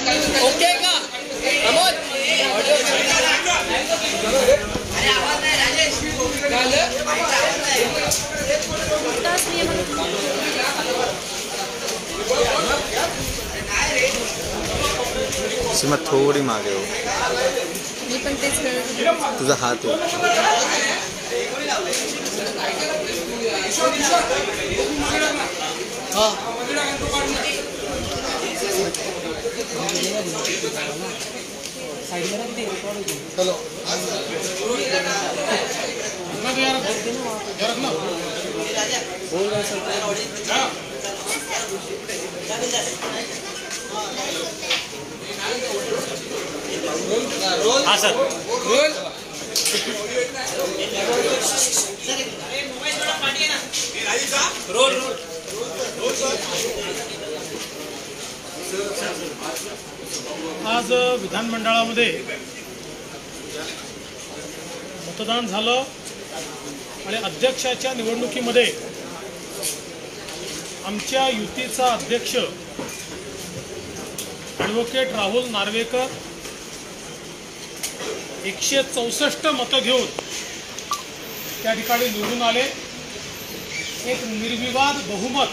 Okay का अमोद अरे आवाज नाही राजेश सीमा थोड़ी मागे हो मी पण तेच तुझा हात हो चलो हाँ सर रोल आज विधानमंडळामध्ये मतदान झालं आणि अध्यक्षाच्या निवडणुकीमध्ये आमच्या युतीचा अध्यक्ष ॲडव्होकेट राहुल नार्वेकर 164 मतं घेऊन त्या ठिकाणी निवडून आले। एक निर्विवाद बहुमत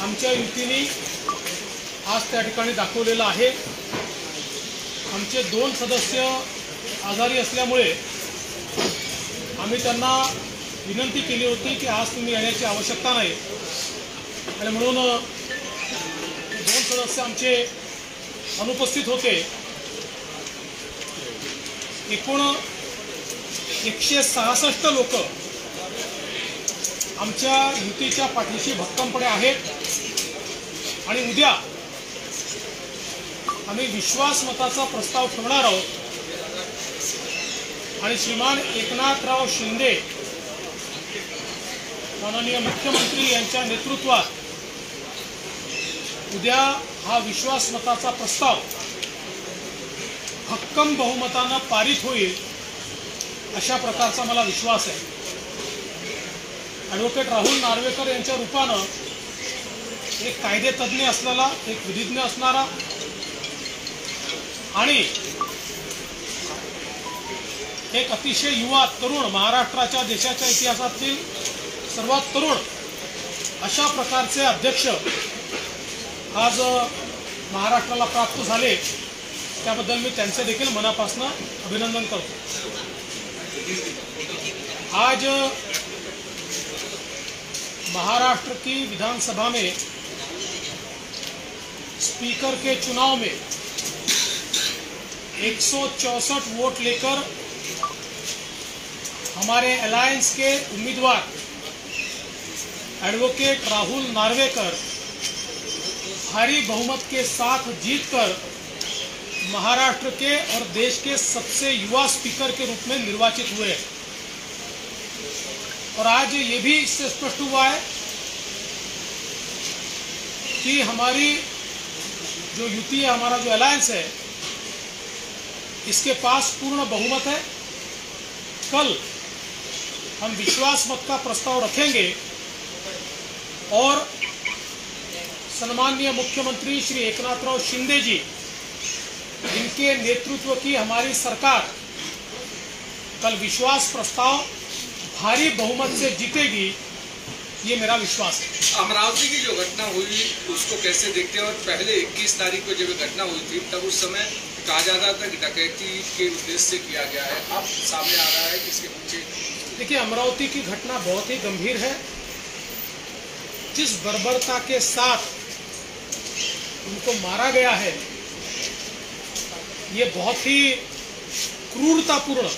आमच्या युतीने आज त्या ठिकाणी दाखवलेलं आहे। आमचे 2 सदस्य आजारी असल्यामुळे आम्ही त्यांना विनंती केली होती की आज तुम्ही येण्याची आवश्यकता नाही आणि म्हणून 2 सदस्य आमचे अनुपस्थित होते। एकूण 166 लोक आमच्या युतीच्या पाठीशी भक्कमपणे आहेत आणि उद्या आम्ही विश्वासमताचा प्रस्ताव ठेवणार आहोत आणि श्रीमान एकनाथराव शिंदे माननीय मुख्यमंत्री यांच्या नेतृत्वात उद्या हा विश्वासमताचा प्रस्ताव भक्कम बहुमताने पारित होईल अशा प्रकारचा मला विश्वास आहे। ॲडव्होकेट राहुल नार्वेकर यांच्या रूपानं एक कायदेतज्ञ असलेला, एक विधिज्ञ असणारा आणि एक अतिशय युवा तरुण, महाराष्ट्राच्या देशाच्या इतिहासातील सर्वात तरुण अशा प्रकारचे अध्यक्ष आज महाराष्ट्राला प्राप्त झाले, त्याबद्दल मी त्यांचे देखील मनापासून अभिनंदन करतो। आज महाराष्ट्र की विधानसभा में स्पीकर के चुनाव में 164 वोट लेकर हमारे अलायंस के उम्मीदवार एडवोकेट राहुल नार्वेकर भारी बहुमत के साथ जीतकर महाराष्ट्र के और देश के सबसे युवा स्पीकर के रूप में निर्वाचित हुए। और आज ये भी इससे स्पष्ट हुआ है कि हमारी जो युति है, हमारा जो अलायंस है, इसके पास पूर्ण बहुमत है। कल हम विश्वास मत का प्रस्ताव रखेंगे और सन्माननीय मुख्यमंत्री श्री एकनाथराव शिंदे जी, इनके नेतृत्व की हमारी सरकार कल विश्वास प्रस्ताव भारी बहुमत से जीतेगी, ये मेरा विश्वास है। अमरावती की जो घटना हुई उसको कैसे देखते हैं? और पहले 21 तारीख को जब घटना हुई थी तब उस समय कहा जाता था कि डकैती के उद्देश्य से किया गया है, अब सामने आ रहा है कि इसके पीछे। देखिए, अमरावती की घटना बहुत ही गंभीर है। जिस बर्बरता के साथ उनको मारा गया है, ये बहुत ही क्रूरतापूर्ण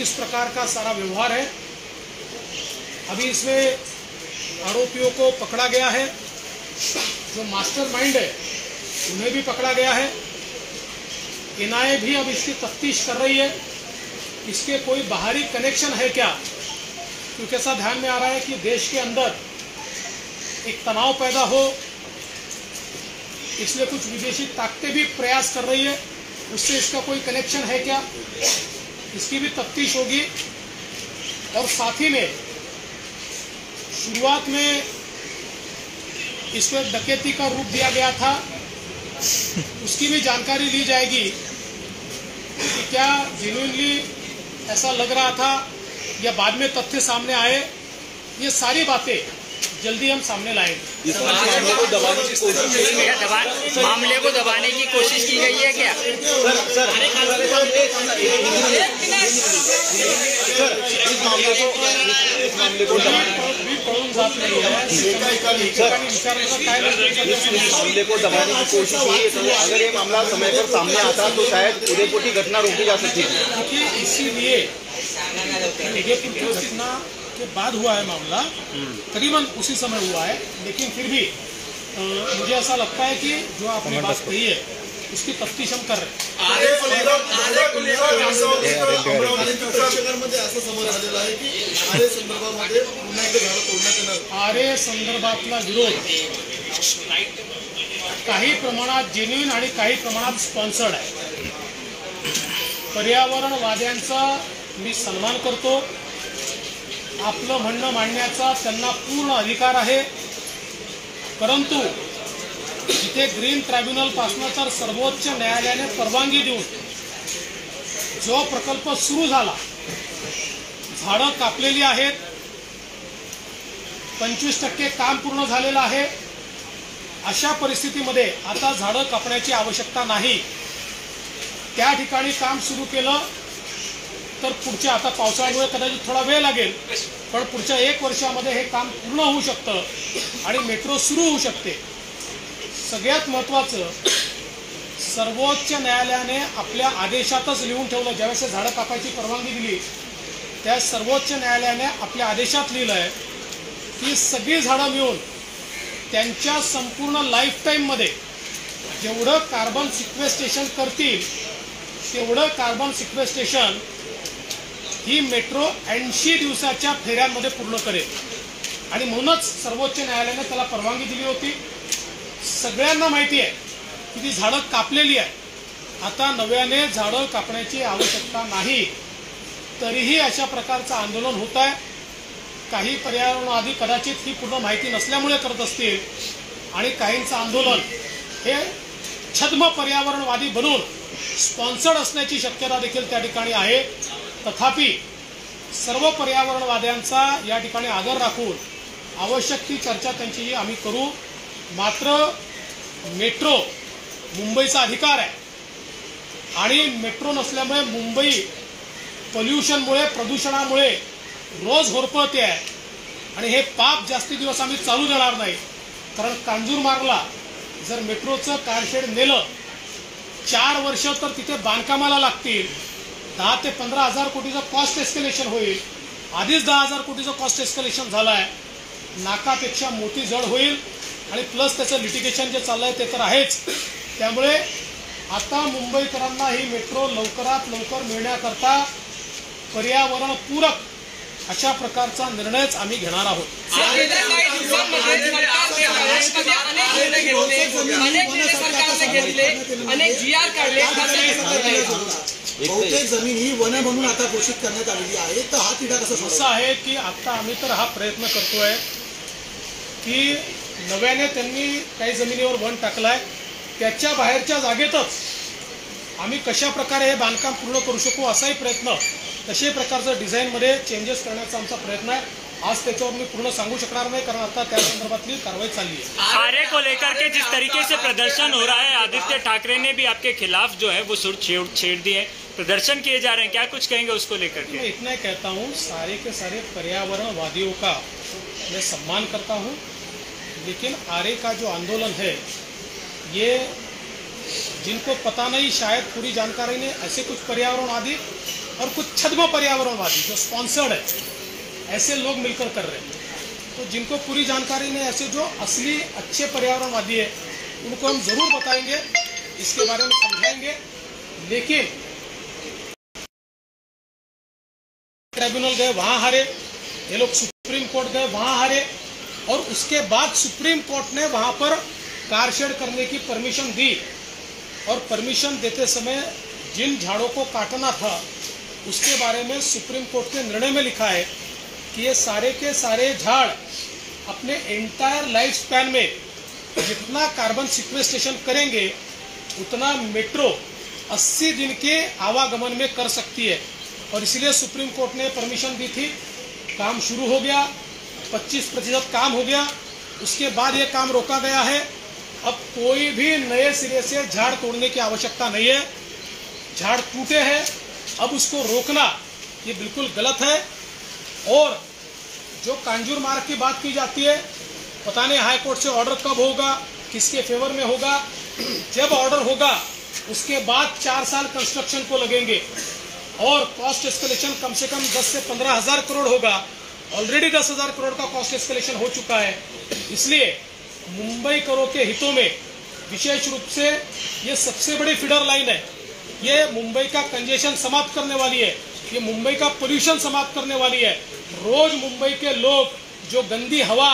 इस प्रकार का सारा व्यवहार है। अभी इसमें आरोपियों को पकड़ा गया है, जो मास्टरमाइंड है उन्हें भी पकड़ा गया है। एनआईए भी अब इसकी तफ्तीश कर रही है, इसके कोई बाहरी कनेक्शन है क्या, क्योंकि ऐसा ध्यान में आ रहा है कि देश के अंदर एक तनाव पैदा हो, इसलिए कुछ विदेशी ताकतें भी प्रयास कर रही है, उससे इसका कोई कनेक्शन है क्या, इसकी भी तफ्तीश होगी। और साथ ही में शुरुआत में इसको डकैती का रूप दिया गया था, उसकी भी जानकारी ली जाएगी कि क्या जेन्युइनली ऐसा लग रहा था या बाद में तथ्य सामने आए। ये सारी बातें जल्दी हम सामने लाएंगे। मामले को दबाने की कोशिश की गई है क्या? मामले को दबाने की कोशिश हुई है। अगर ये मामला समय पर सामने आता तो शायद उदयपुर की घटना रोकी जा सकती थी। देखिए, इसीलिए उदयपुर की घटना के बाद हुआ है मामला, करीबन उसी समय हुआ है। लेकिन फिर भी मुझे ऐसा लगता है कि जो आपने बात कही है उसकी तफ्तीश हम कर रहे हैं। आरे संदर्भातला विरोध काही प्रमाणात जेन्युइन आणि काही प्रमाणात स्पॉन्सर्ड आहे। पर्यावरणवाद्यांचा मी सन्मान करतो, आपलं म्हणणं मांडण्याचा त्यांना पूर्ण अधिकार आहे, परंतु इथे ग्रीन ट्रायब्युनल पासून तर सर्वोच्च न्यायालयाने परवानगी देऊन जो प्रकल्प सुरू झाला, झाडं कापलेली आहेत, 25% काम पूर्ण झालेलं आहे। अशा परिस्थितीमध्ये आता झाडं कापण्याची आवश्यकता नाही। त्या ठिकाणी काम सुरू केलं तर पुढच्या, आता पावसाळ्यामुळे कदाचित थोडा वेळ लागेल, पण पुढच्या 1 वर्षामध्ये हे काम पूर्ण होऊ शकतं आणि मेट्रो सुरू होऊ शकते। सगळ्यात महत्त्वाचं, सर्वोच्च न्यायालयाने आपल्या आदेशातच लिहून ठेवलं, ज्यावेळेस झाडं कापायची परवानगी दिली त्या सर्वोच्च न्यायालयाने आपल्या आदेशात लिहिलं आहे की सगळी झाडं मिळून त्यांच्या संपूर्ण लाईफ टाईममध्ये जेवढं कार्बन सिक्वेस्ट्रेशन करतील तेवढं कार्बन सिक्वेस्ट्रेशन ही मेट्रो 80 दिवसाच्या फेऱ्यांमध्ये पूर्ण करेल। आणि म्हणूनच सर्वोच्च न्यायालयाने त्याला परवानगी दिली होती। सगळ्यांना माहिती आहे की ती झाडं कापलेली आहे, आता नव्याने झाडं कापण्याची आवश्यकता नाही। तरीही अशा प्रकारचं आंदोलन होत आहे। काही पर्यावरणवादी कदाचित ही पूर्ण माहिती नसल्यामुळे करत असतील आणि काहींचं आंदोलन हे छद्म पर्यावरणवादी बनून स्पॉन्सर्ड असण्याची शक्यता देखील त्या ठिकाणी आहे। तथापि सर्व पर्यावरणवाद्यांचा या ठिकाणी आदर राखून आवश्यक ती चर्चा त्यांची आम्ही करू। मात्र मेट्रो मुंबईचा अधिकार आहे आणि मेट्रो नसल्यामुळे मुंबई पोल्युशनमुळे, प्रदूषणामुळे रोज होरपळते आहे आणि हे पाप जास्ती दिवस आम्ही चालू देणार नाही। कारण कांजूरमार्गला जर मेट्रोचं कारशेड नेलं 4 वर्ष तर तिथे बांधकामाला लागतील, 10 ते 15 हजार कोटीचं कॉस्ट एस्केलेशन होईल। आधीच 10,000 कोटीचं कॉस्ट एस्केलेशन झालं आहे, नाकापेक्षा मोठी जड होईल आणि प्लस त्याचं लिटिगेशन जे चाललंय ते तर आहेच। त्यामुळे आता मुंबईकरांना ही मेट्रो लवकरात लवकर मिळण्याकरता पर्यावरणपूरक अशा प्रकारचा निर्णयच आम्ही घेणार आहोत। अनेक GR काढले, बहुतेक जमीन ही वन म्हणून आता घोषित करण्यात आलेली आहे, तर हा तिढा कसा असं आहे की आता आम्ही तर हा प्रयत्न करतोय की नव्याने त्यांनी काही जमिनीवर वन टाकलाय, त्याच्या बाहेरच्या जागेतच आम्ही कशा प्रकारे हे बांधकाम पूर्ण करू शकू असाही प्रयत्न, तशा प्रकारचं डिझाईनमध्ये चेंजेस करण्याचा आमचा प्रयत्न आहे। आज त्याच्यावर मी पूर्ण सांगू शकणार नहीं, कारण आता त्या संदर्भातली कारवाई चालली है। आरे को लेकर के जिस तरीके से प्रदर्शन हो रहा है, आदित्य ठाकरे ने भी आपके खिलाफ जो है वो सुर छेड़ दिए, प्रदर्शन किए जा रहे हैं, क्या कुछ कहेंगे उसको लेकर के? मैं इतना ही कहता हूँ, सारे के सारे पर्यावरणवादियों का मैं सम्मान करता हूँ, लेकिन आरे का जो आंदोलन है ये जिनको पता नहीं, शायद पूरी जानकारी नहीं, ऐसे कुछ पर्यावरणवादी और कुछ छद्म पर्यावरणवादी जो स्पॉन्सर्ड है, ऐसे लोग मिलकर कर रहे हैं। तो जिनको पूरी जानकारी नहीं, ऐसे जो असली अच्छे पर्यावरणवादी है उनको हम जरूर बताएंगे, इसके बारे में समझाएंगे। लेकिन ट्राइब्यूनल गए, वहां हारे, ये लोग सुप्रीम कोर्ट गए, वहां हारे, और उसके बाद सुप्रीम कोर्ट ने वहां पर कार शेड करने की परमिशन दी, और परमिशन देते समय जिन झाड़ों को काटना था उसके बारे में सुप्रीम कोर्ट के निर्णय में लिखा है कि ये सारे के सारे झाड़ अपने एंटायर लाइफ स्पैन में जितना कार्बन सिक्वेस्ट्रेशन करेंगे उतना मेट्रो 80 दिन के आवागमन में कर सकती है, और इसलिए सुप्रीम कोर्ट ने परमिशन दी थी। काम शुरू हो गया, 25% काम हो गया, उसके बाद ये काम रोका गया है। अब कोई भी नए सिरे से झाड़ तोड़ने की आवश्यकता नहीं है। झाड़ टूटे हैं, अब उसको रोकना ये बिल्कुल गलत है। और जो कांजूर मार्ग की बात की जाती है, पता नहीं हाई कोर्ट से ऑर्डर कब होगा, किसके फेवर में होगा। जब ऑर्डर होगा उसके बाद 4 साल कंस्ट्रक्शन को लगेंगे और कॉस्ट एस्केलेशन कम से कम 10 से 15 हज़ार करोड़ होगा। ऑलरेडी 10,000 करोड़ का कॉस्ट एस्केलेशन हो चुका है। इसलिए मुंबई करों के हितों में विशेष रूप से ये सबसे बड़ी फीडर लाइन है। ये मुंबई का कंजेशन समाप्त करने वाली है, ये मुंबई का पोल्यूशन समाप्त करने वाली है। रोज मुंबई के लोग जो गंदी हवा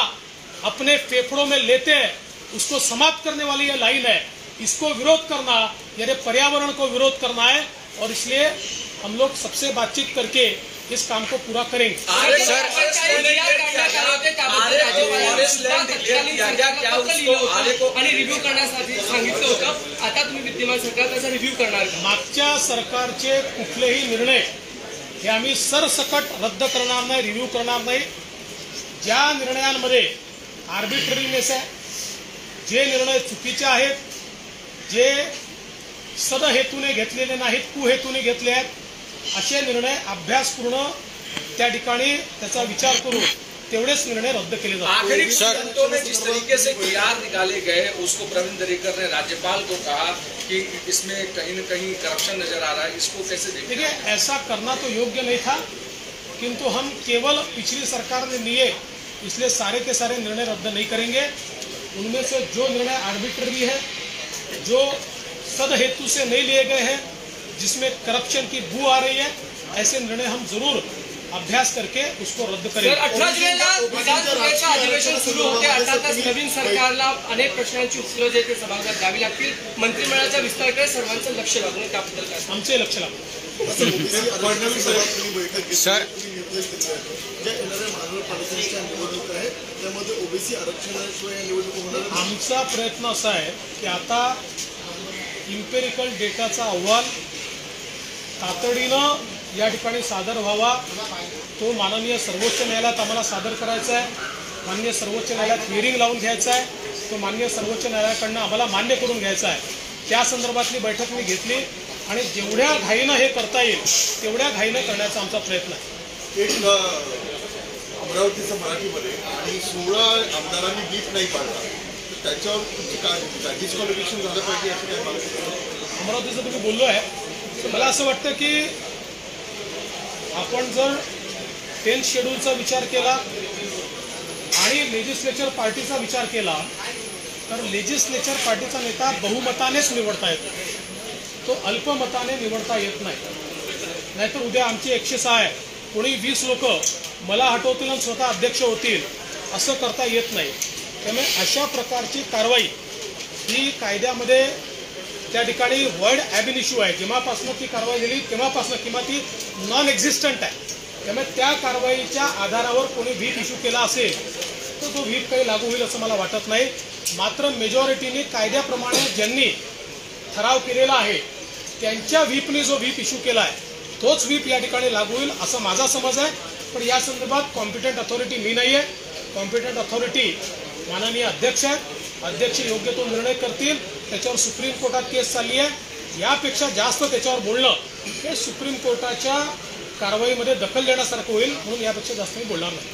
अपने फेफड़ों में लेते हैं उसको समाप्त करने वाली ये लाइन है। इसको विरोध करना यानी पर्यावरण को विरोध करना है, और इसलिए हम लोग सबसे बातचीत करके इस काम को पूरा करेंगे। रिव्ह्यू करण्यासाठी सांगितलं होतं, आता तुम्ही विद्यमान सरकार त्याचा रिव्ह्यू करणार का? मागच्या सरकारचे कुठलेही निर्णय हे आम्ही सरसकट रद्द करणार नाही, रिव्ह्यू करणार नाही। ज्या निर्णयांमध्ये आर्बिट्ररीनेस आहे, जे निर्णय चुकीचे आहेत, जे सदहेतूने घेतलेले नाहीत, कुहेतूने घेतले आहेत, असे निर्णय अभ्यासपूर्ण त्या ठिकाणी त्याचा विचार करून तेवढेच निर्णय रद्द केले जातात। आखिरी घंटों में जिस तरीके से PR निकाले गए, उसको प्रवीण दरेकर ने राज्यपाल को कहा कि इसमें कहीं न कहीं करप्शन नजर आ रहा है, इसको कैसे देखते देखिए, ऐसा करना तो योग्य नहीं था, किंतु हम केवल पिछली सरकार ने लिए इसलिए सारे के सारे निर्णय रद्द नहीं करेंगे। उनमें से जो निर्णय आर्बिट्ररी है, जो सदहेतु से नहीं लिए गए हैं, जिसमें करप्शन की बू आ रही है, ऐसे निर्णय हम जरूर अभ्यास करके उसको रद्द करेंगे। 18 जुलैला विधानसभेचं अधिवेशन सुरू होते। अर्थातच नवीन सरकारला अनेक प्रश्नांची उत्तरं जे ते सभागृहात द्यावी लागतील। मंत्रिमंडळाच्या विस्ताराकडे सर्वांचं लक्ष लागून त्याबद्दल काय? आमचे लक्ष लागू। सर, ज्या येणाऱ्या महानगरपालिकेच्या निवडणूक आहे त्यामध्ये ओबीसी आरक्षणाशिवाय निवडणूक होणार। आमचा प्रयत्न असा आहे की आता इम्पेरिकल डेटाचा अहवाल तातडीनं या ठिकाणी सादर व्हावा। तो माननीय सर्वोच्च न्यायालयात आम्हाला सादर करायचा आहे। माननीय सर्वोच्च न्यायालयात हिअरिंग लावून घ्यायचा आहे। तो माननीय सर्वोच्च न्यायालयाकडनं आम्हाला मान्य करून घ्यायचा आहे। त्या संदर्भातली बैठक मी घेतली आणि जेवढ्या घाईनं हे करता येईल तेवढ्या घाईनं करण्याचा आमचा प्रयत्न आहे। एक अमरावतीचं मराठीमध्ये आणि 16 आमदारांनी व्हीप नाही पाडला, तर त्याच्यावर तुमची काय डिस्क्वालिफिकेशन झालं पाहिजे असं काय मला अमरावतीचं तुम्ही बोललो आहे, मला असं वाटतं की आपण जर 10th शेड्यूलचा विचार केला आणि लेजिस्लेचर पार्टीचा विचार केला तर लेजिस्लेचर पार्टीचा नेता बहुमतानेच निवडता येतो, तो अल्पमताने निवडता येत नाही। नाहीतर उद्या आमची 106 आहे, कोणी 20 लोक मला हटवतील आणि स्वतः अध्यक्ष होतील असं करता येत नाही। त्यामुळे अशा प्रकारची कारवाई ही कायद्यामध्ये त्या ठिकाणी वर्ड ॲबिन इश्यू आहे। जेव्हापासून ती कारवाई झाली तेव्हापासून किंवा ती नॉन एक्झिस्टंट आहे। त्यामुळे त्या कारवाईच्या आधारावर कोणी व्हीप इश्यू केला असेल तर तो व्हीप काही लागू होईल असं मला वाटत नाही। मात्र मेजॉरिटीने कायद्याप्रमाणे ज्यांनी ठराव केलेला आहे त्यांच्या व्हीपने जो व्हीप इश्यू केला आहे तोच व्हीप या ठिकाणी लागू होईल असं माझा समज आहे। पण या संदर्भात कॉम्पिटंट अथॉरिटी मी नाही आहे, कॉम्पिटंट अथॉरिटी माननीय अध्यक्ष आहेत। अध्यक्ष योग्य तो निर्णय करतील। त्याच्यावर सुप्रीम कोर्टात केस चालली आहे। यापेक्षा जास्त त्याच्यावर बोलणं हे सुप्रीम कोर्टाच्या कारवाईमध्ये दखल देण्यासारखं होईल, म्हणून यापेक्षा जास्त मी बोलणार नाही।